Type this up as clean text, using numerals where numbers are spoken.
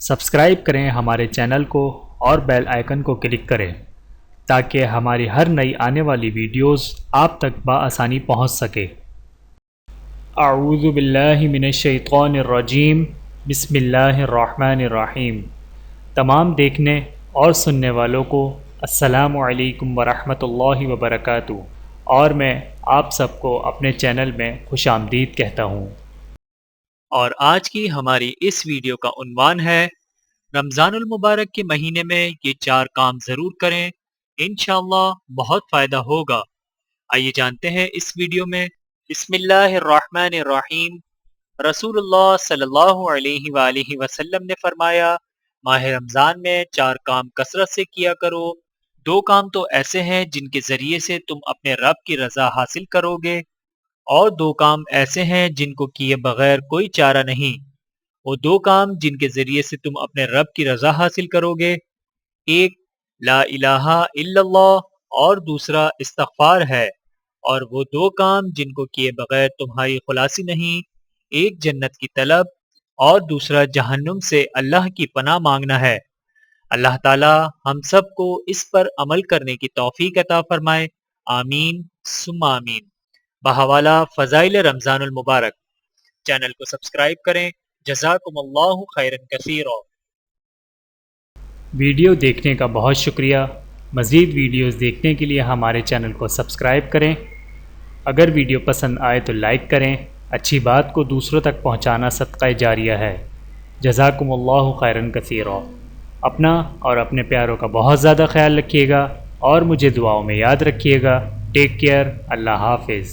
Subscribe کریں ہمارے channel کو اور بیل آئیکن کو کلک کریں تاکہ ہماری ہر نئی آنے والی ویڈیوز آپ تک بآسانی پہنچ سکے۔ اعوذ باللہ من الشیطان الرجیم، بسم اللہ الرحمن الرحیم۔ تمام دیکھنے اور سننے والوں کو السلام علیکم ورحمۃ اللہ وبرکاتہ، اور میں آپ سب کو اپنے چینل میں خوش آمدید کہتا ہوں۔ اور آج کی ہماری اس ویڈیو کا عنوان ہے رمضان المبارک کے مہینے میں یہ 4 کام ضرور کریں، انشاءاللہ بہت فائدہ ہوگا۔ آئیے جانتے ہیں اس ویڈیو میں۔ بسم اللہ الرحمن الرحیم۔ رسول اللہ صلی اللہ علیہ وآلہ وسلم نے فرمایا، ماہ رمضان میں 4 کام کثرت سے کیا کرو۔ 2 کام تو ایسے ہیں جن کے ذریعے سے تم اپنے رب کی رضا حاصل کرو گے، اور 2 کام ایسے ہیں جن کو کیے بغیر کوئی چارہ نہیں۔ وہ 2 کام جن کے ذریعے سے تم اپنے رب کی رضا حاصل کرو گے، ایک لا الہ الا اللہ اور دوسرا استغفار ہے، اور وہ 2 کام جن کو کیے بغیر تمہاری خلاصی نہیں، ایک جنت کی طلب اور دوسرا جہنم سے اللہ کی پناہ مانگنا ہے۔ اللہ تعالی ہم سب کو اس پر عمل کرنے کی توفیق عطا فرمائے، آمین ثم آمین۔ بحوالہ فضائل رمضان المبارک، چینل کو سبسکرائب کریں۔ جزاکم اللہ خیرا کثیرا۔ ویڈیو دیکھنے کا بہت شکریہ۔ مزید ویڈیوز دیکھنے کے لیے ہمارے چینل کو سبسکرائب کریں۔ اگر ویڈیو پسند آئے تو لائک کریں۔ اچھی بات کو دوسروں تک پہنچانا صدقہ جاریہ ہے۔ جزاکم اللہ خیرا کثیرا۔ اپنا اور اپنے پیاروں کا بہت زیادہ خیال رکھیے گا، اور مجھے دعاؤں میں یاد رکھیے گا۔ Take care. اللہ حافظ۔